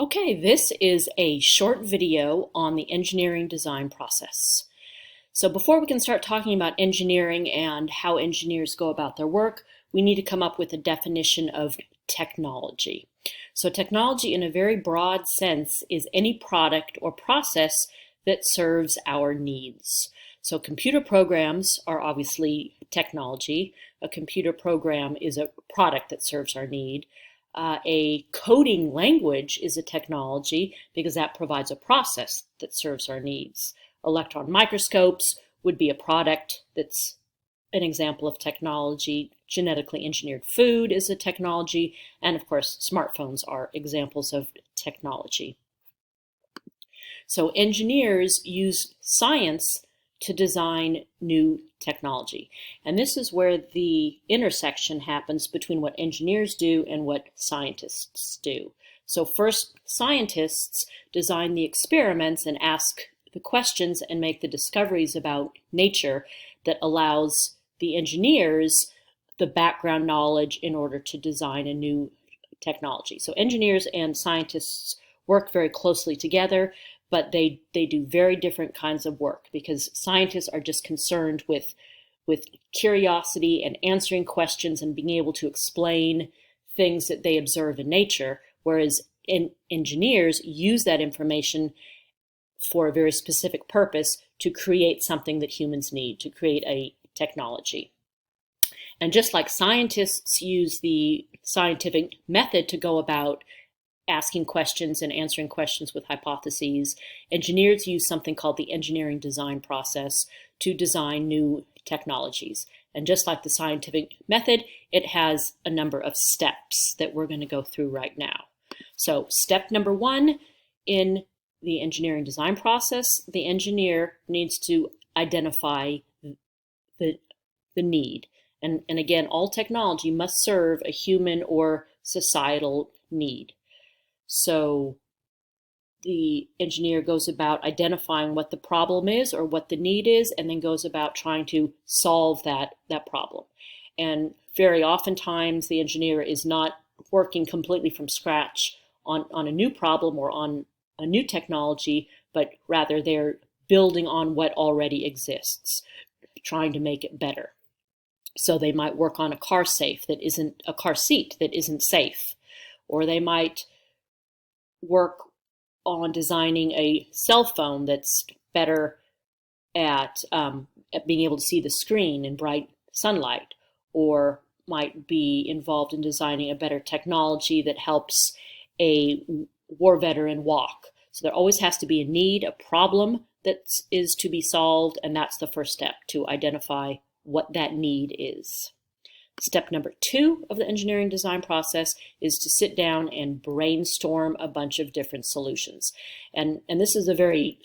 Okay, this is a short video on the engineering design process. So before we can start talking about engineering and how engineers go about their work, we need to come up with a definition of technology. So technology in a very broad sense is any product or process that serves our needs. So computer programs are obviously technology. A computer program is a product that serves our need. A coding language is a technology because that provides a process that serves our needs. Electron microscopes would be a product that's an example of technology. Genetically engineered food is a technology, and of course, smartphones are examples of technology. So engineers use science to design new technology. And this is where the intersection happens between what engineers do and what scientists do. So first, scientists design the experiments and ask the questions and make the discoveries about nature that allows the engineers the background knowledge in order to design a new technology. So engineers and scientists work very closely together, but they do very different kinds of work because scientists are just concerned with curiosity and answering questions and being able to explain things that they observe in nature, whereas engineers use that information for a very specific purpose to create something that humans need, to create a technology. And just like scientists use the scientific method to go about asking questions and answering questions with hypotheses, engineers use something called the engineering design process to design new technologies. And just like the scientific method, it has a number of steps that we're going to go through right now. So step number one in the engineering design process, the engineer needs to identify the need. And again, all technology must serve a human or societal need. So the engineer goes about identifying what the problem is or what the need is, and then goes about trying to solve that problem. And very oftentimes the engineer is not working completely from scratch on a new problem or on a new technology, but rather they're building on what already exists, trying to make it better. So they might work on a car seat that isn't safe, or they might work on designing a cell phone that's better at being able to see the screen in bright sunlight, or might be involved in designing a better technology that helps a war veteran walk. So there always has to be a need, a problem that is to be solved, and that's the first step, to identify what that need is. Step number two of the engineering design process is to sit down and brainstorm a bunch of different solutions. And this is a very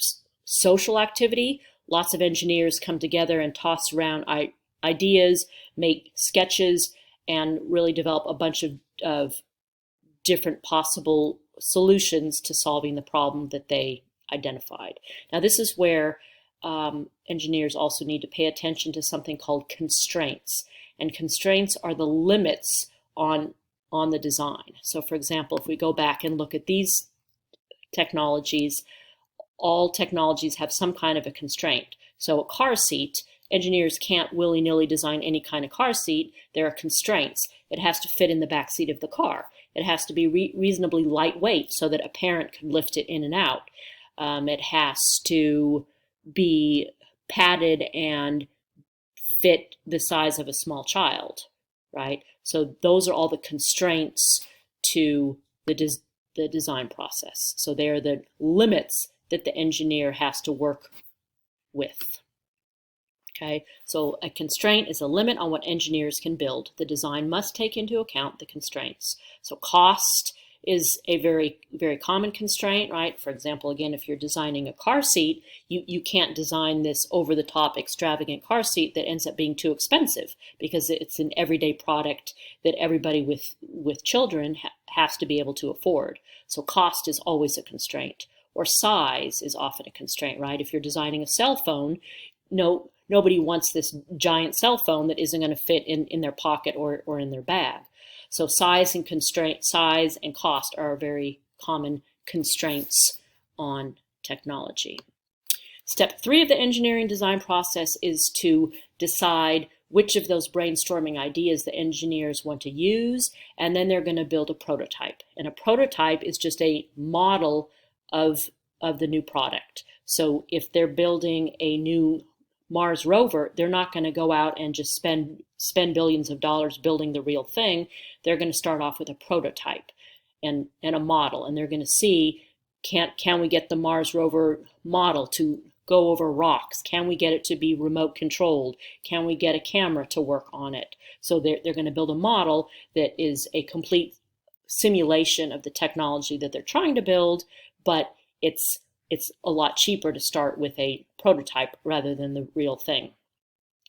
social activity. Lots of engineers come together and toss around ideas, make sketches, and really develop a bunch of different possible solutions to solving the problem that they identified. Now, this is where engineers also need to pay attention to something called constraints. And constraints are the limits on the design. So for example, if we go back and look at these technologies, all technologies have some kind of a constraint. So a car seat, engineers can't willy-nilly design any kind of car seat. There are constraints. It has to fit in the back seat of the car. It has to be reasonably lightweight so that a parent can lift it in and out. It has to be padded and fit the size of a small child, right? So those are all the constraints to the design process. So they are the limits that the engineer has to work with. Okay, so a constraint is a limit on what engineers can build. The design must take into account the constraints. So cost is a very, very common constraint, right? For example, again, if you're designing a car seat, you can't design this over-the-top extravagant car seat that ends up being too expensive because it's an everyday product that everybody with children has to be able to afford. So cost is always a constraint. Or size is often a constraint, right? If you're designing a cell phone, nobody wants this giant cell phone that isn't going to fit in their pocket or in their bag. So size and cost are very common constraints on technology. Step 3 of the engineering design process is to decide which of those brainstorming ideas the engineers want to use, and then they're going to build a prototype. And a prototype is just a model of the new product. So if they're building a new Mars rover, they're not going to go out and just spend billions of dollars building the real thing. They're going to start off with a prototype and a model, and they're going to see, can we get the Mars rover model to go over rocks? Can we get it to be remote controlled? Can we get a camera to work on it? So they're going to build a model that is a complete simulation of the technology that they're trying to build, but it's a lot cheaper to start with a prototype rather than the real thing.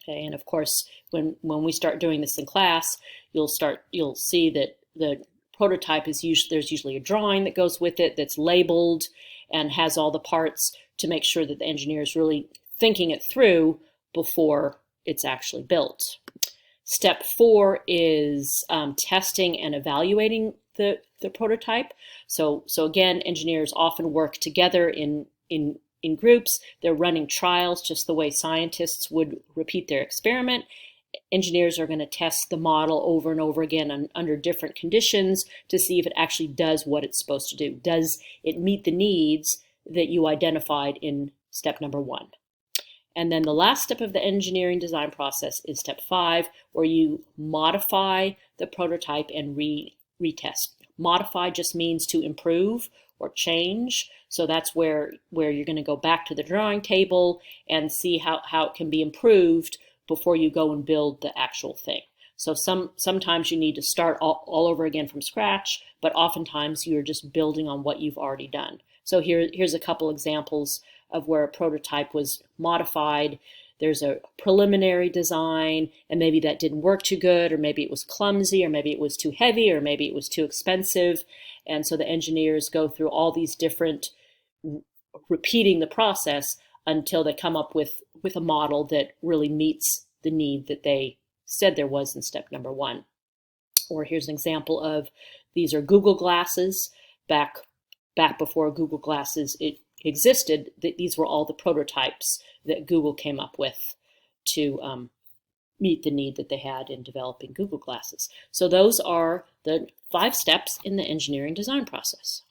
Okay, and of course, when we start doing this in class, you'll see that the prototype is there's usually a drawing that goes with it that's labeled and has all the parts to make sure that the engineer is really thinking it through before it's actually built. Step 4 is testing and evaluating the prototype. So again, engineers often work together in groups. They're running trials just the way scientists would repeat their experiment. Engineers are going to test the model over and over again under different conditions to see if it actually does what it's supposed to do. Does it meet the needs that you identified in step number 1? And then the last step of the engineering design process is step 5, where you modify the prototype and retest. Modify just means to improve or change. So that's where you're going to go back to the drawing table and see how it can be improved before you go and build the actual thing. So sometimes you need to start all over again from scratch, but oftentimes you're just building on what you've already done. So here's a couple examples of where a prototype was modified. There's a preliminary design, and maybe that didn't work too good, or maybe it was clumsy, or maybe it was too heavy, or maybe it was too expensive. And so the engineers go through all these different, repeating the process until they come up with a model that really meets the need that they said there was in step number 1. Or here's an example of, these are Google glasses. Back before Google glasses existed, these were all the prototypes that Google came up with to meet the need that they had in developing Google glasses. So those are the 5 steps in the engineering design process.